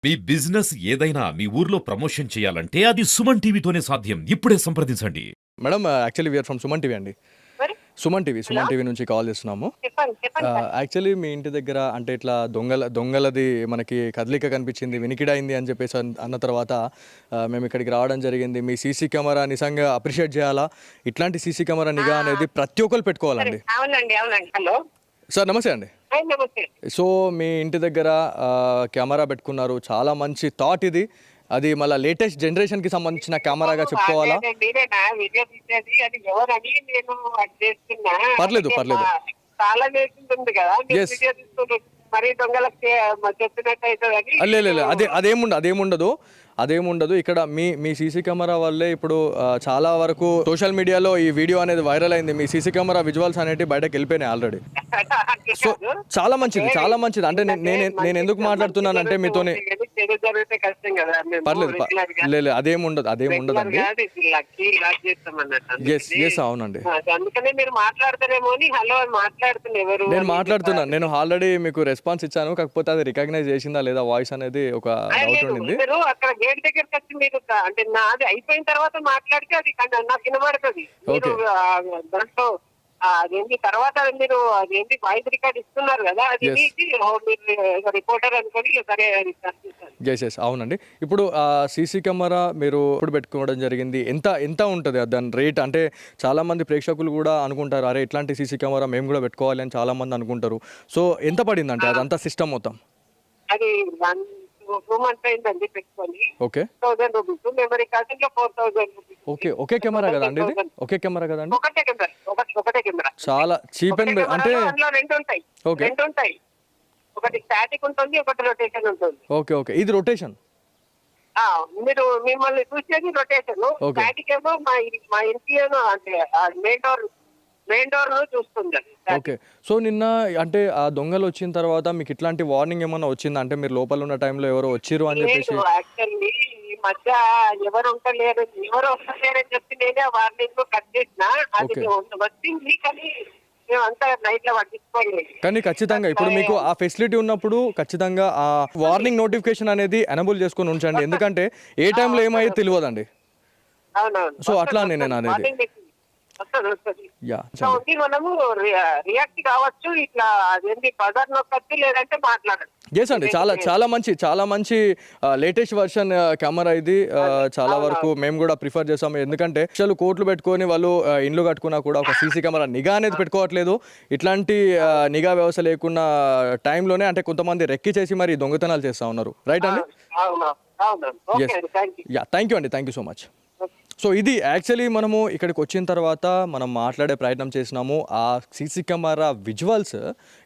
మీ business ఏదైనా మీ ఊర్లో promotion చేయాలంటే అది సుమన్ టీవీతోనే సాధ్యం. ఇప్పుడే సంప్రదించండి. Madam actually we are from Suman TV అండి. మరి సుమన్ టీవీ నుంచి కాల్ చేస్తున్నాము. చెప్పండి సార్. యాక్చువల్లీ మీ ఇంటి దగ్గర అంటే ఇట్లా దొంగలది మనకి కదలిక కనిపించింది, వినికిడైంది అని చెప్పేసి అన్న తర్వాత మేము ఇక్కడికి రావడం జరిగింది. మీ సీసీ కెమెరా నిజంగా అప్రిషియేట్ చేయాలా. ఇట్లాంటి సీసీ కెమెరా నిఘా అనేది ప్రతి ఒక్కరు పెట్టుకోవాలండి. అవునండి. హలో సార్ నమస్తే అండి. నమస్తే. సో మీ ఇంటి దగ్గర కెమెరా పెట్టుకున్నారు, చాలా మంచి థాట్ ఇది. అది మళ్ళీ లేటెస్ట్ జనరేషన్కి సంబంధించిన కెమెరాగా చెప్పుకోవాలా? మీరేనా వీడియో తీసేది? అది ఎవరని నేను అది చేస్తున్నా. పర్లేదు. చాలా చేస్తుంది కదా, Yes. వీడియో తీసుకుంటారు. మరి దొంగలకు చెప్పినట్టు అవుతుందని. లేదు అదేముండదు. ఇక్కడ మీ సీసీ కెమెరా వల్లే ఇప్పుడు చాలా వరకు సోషల్ మీడియాలో ఈ వీడియో అనేది వైరల్ అయింది. మీ సీసీ కెమెరా విజువల్స్ అనేవి బయటకు వెళ్ళిపోయినాయి ఆల్రెడీ. సో చాలా మంచిది. అంటే నేను ఎందుకు మాట్లాడుతున్నానంటే మీతోనే. పర్లేదు లేదు అదేముండదు అండి. ఎస్ అవునండి. అందుకనే మీరు మాట్లాడతారేమో అని హలో అని మాట్లాడుతున్నారు. నేను మాట్లాడుతున్నాను. నేను ఆల్రెడీ మీకు రెస్పాన్స్ ఇచ్చాను. కాకపోతే అది రికగ్నైజ్ చేసిందా లేదా వాయిస్ అనేది ఒక డౌట్ ఉండింది. మీరు అక్కడ గేట్ దగ్గరికి వచ్చి మీరు అంటే నాది అయిపోయిన తర్వాత మాట్లాడితే అది నాకు వినబడుతుంది. మీరు దాంట్లో అదేంటి తర్వాత మీరు అదేంటి వాయిస్ రికార్డ్ ఇస్తున్నారు కదా, అది మీరు రిపోర్టర్ అనుకొని సరే. ఎస్ అవునండి. ఇప్పుడు సీసీ కెమెరా మీరు ఇప్పుడు పెట్టుకోవడం జరిగింది. ఎంత ఉంటుంది దాని రేట్? అంటే చాలా మంది ప్రేక్షకులు కూడా అనుకుంటారు, అరే ఇట్లాంటి సీసీ కెమెరా మేము కూడా పెట్టుకోవాలి అని చాలా మంది అనుకుంటారు. సో ఎంత పడిందంటే అదంతా సిస్టమ్ మొత్తం? అది 2 months అయిందండి పెట్టుకొని. ఓకే. 1000 రూపీస్ మెమరీ కార్డ్ ఇంకా 4000 రూపీస్. ఒకే కెమెరా కదండి ఇది? ఒకే కెమెరా కదండి? ఒకటే కెమెరా. చాలా చీప్ అండ్ అంటే రెండు ఉంటాయి. ఒకటి స్టాటిక్ ఉంటుంది, ఒకటి రొటేషన్ ఉంటుంది. ఓకే ఇది రొటేషన్. మీరు మిమ్మల్ని చూసేది రొటేషన్. స్టాటిక్ ఏమో మా ఇంటి అంటే మెయిన్ డోర్ చూస్తుంది. ఓకే. సో నిన్న అంటే ఆ దొంగలు వచ్చిన తర్వాత మీకు ఇట్లాంటి వార్నింగ్ ఏమన్నా వచ్చిందా? అంటే మీరు లోపల ఉన్న టైంలో ఎవరో వచ్చిర్రు అని చెప్పేసి. యాక్చువల్లీ ఈ మధ్య ఎవరు వస్తలేరని చెప్పి నేనే వార్నింగ్ కట్ చేసిన. అది వచ్చింది కానీ మేమంతా నైట్ లో పట్టించుకోలేదు. కానీ ఖచ్చితంగా ఇప్పుడు మీకు ఆ ఫెసిలిటీ ఉన్నప్పుడు ఖచ్చితంగా ఆ వార్నింగ్ నోటిఫికేషన్ అనేది ఎనబుల్ చేసుకొని ఉంచండి. ఎందుకంటే ఏ టైంలో ఏమయ్యో తెలియదండి. అవునవును. సో అట్లా నేను అనేది మనము రియాక్ట్ కావచ్చు. ఇట్లా అదేంటి బజార్ నొక్కచ్చు, లేదంటే మాట్లాడచ్చు. ఎస్ అండి. చాలా మంచి లేటెస్ట్ వర్షన్ కెమెరా ఇది. చాలా వరకు మేము కూడా ప్రిఫర్ చేస్తాము. ఎందుకంటే అసలు కోట్లు పెట్టుకొని వాళ్ళు ఇండ్లు కట్టుకున్నా కూడా ఒక సీసీ కెమెరా నిఘా అనేది పెట్టుకోవట్లేదు. ఇట్లాంటి నిఘా వ్యవస్థ లేకున్న టైంలోనే అంటే కొంతమంది రెక్కి చేసి మరి దొంగతనాలు చేస్తూ ఉన్నారు. రైట్ అండి? Thank you so much. So ఇది యాక్చువల్లీ మనము ఇక్కడికి వచ్చిన తర్వాత మనం మాట్లాడే ప్రయత్నం చేసినాము. ఆ సీసీ కెమెరా విజువల్స్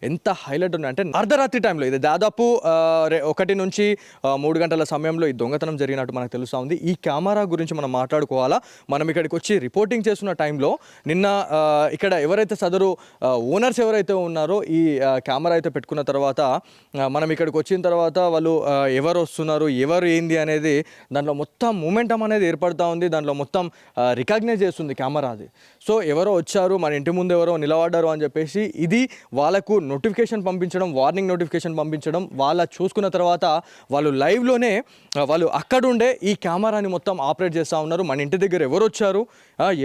ఎంత హైలైట్ ఉన్నాయి అంటే అర్ధరాత్రి టైంలో ఇది దాదాపు 1 నుంచి 3 గంటల సమయంలో ఈ దొంగతనం జరిగినట్టు మనకు తెలుస్తూ ఉంది. ఈ కెమెరా గురించి మనం మాట్లాడుకోవాలా. మనం ఇక్కడికి వచ్చి రిపోర్టింగ్ చేస్తున్న టైంలో నిన్న ఇక్కడ ఎవరైతే సదరు ఓనర్స్ ఎవరైతే ఉన్నారో ఈ కెమెరా అయితే పెట్టుకున్న తర్వాత మనం ఇక్కడికి వచ్చిన తర్వాత వాళ్ళు ఎవరు వస్తున్నారు, ఎవరు ఏంది అనేది దాంట్లో మొత్తం మూమెంటం అనేది ఏర్పడుతూ ఉంది. దాంట్లో మొత్తం రికగ్నైజ్ చేస్తుంది కెమెరా అది. సో ఎవరో వచ్చారు, మన ఇంటి ముందు ఎవరో నిలబడ్డారు అని చెప్పేసి ఇది వాళ్ళకు నోటిఫికేషన్ పంపించడం, వార్నింగ్ నోటిఫికేషన్ పంపించడం. వాళ్ళ చూసుకున్న తర్వాత వాళ్ళు లైవ్లోనే వాళ్ళు అక్కడుండే ఈ కెమెరాని మొత్తం ఆపరేట్ చేస్తూ ఉన్నారు. మన ఇంటి దగ్గర ఎవరు వచ్చారు,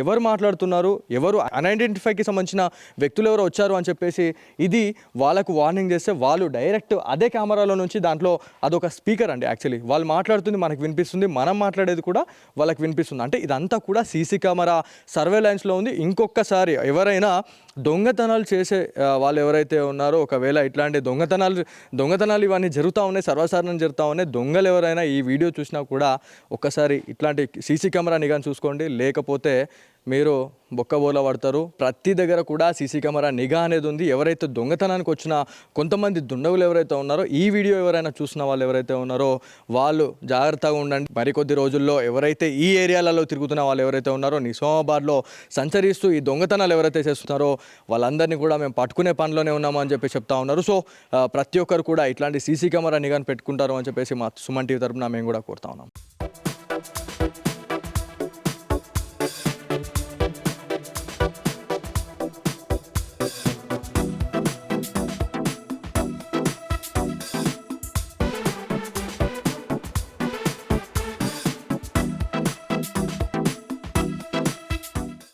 ఎవరు మాట్లాడుతున్నారు, ఎవరు అన్ఐడెంటిఫైకి సంబంధించిన వ్యక్తులు ఎవరో వచ్చారు అని చెప్పేసి ఇది వాళ్ళకు వార్నింగ్ చేస్తే వాళ్ళు డైరెక్ట్ అదే కెమెరాలో నుంచి దాంట్లో అదొక స్పీకర్ అండి. యాక్చువల్లీ వాళ్ళు మాట్లాడుతుంది మనకు వినిపిస్తుంది, మనం మాట్లాడేది కూడా వాళ్ళకి వినిపిస్తుంది. అంటే ఇదంతా కూడా సీసీ కెమెరా సర్వేలెన్స్లో ఉంది. ఇంకొకసారి ఎవరైనా దొంగతనాలు చేసే వాళ్ళు ఎవరైతే ఉన్నారో, ఒకవేళ ఇట్లాంటి దొంగతనాలు ఇవన్నీ జరుగుతూ ఉన్నాయి, సర్వసాధారణం జరుగుతూ ఉన్నాయి. దొంగలు ఎవరైనా ఈ వీడియో చూసినా కూడా ఒక్కసారి ఇట్లాంటి సీసీ కెమెరా నిఘా చూసుకోండి, లేకపోతే మీరు బొక్కబోల పడతారు. ప్రతి దగ్గర కూడా సీసీ కెమెరా నిఘా అనేది ఉంది. ఎవరైతే దొంగతనానికి వచ్చిన కొంతమంది దుండగులు ఎవరైతే ఉన్నారో, ఈ వీడియో ఎవరైనా చూసిన వాళ్ళు ఎవరైతే ఉన్నారో వాళ్ళు జాగ్రత్తగా ఉండండి. మరికొద్ది రోజుల్లో ఎవరైతే ఈ ఏరియాలలో తిరుగుతున్న వాళ్ళు ఎవరైతే ఉన్నారో, నిజామాబాద్లో సంచరిస్తూ ఈ దొంగతనాలు ఎవరైతే చేస్తున్నారో వాళ్ళందరినీ కూడా మేము పట్టుకునే పనిలోనే ఉన్నాము అని చెప్పి చెప్తా ఉన్నారు. సో ప్రతి ఒక్కరు కూడా ఇట్లాంటి సీసీ కెమెరా నిఘాను పెట్టుకుంటారు అని చెప్పేసి మా సుమన్ టీవీ తరపున మేము కూడా కోరుతా ఉన్నాం.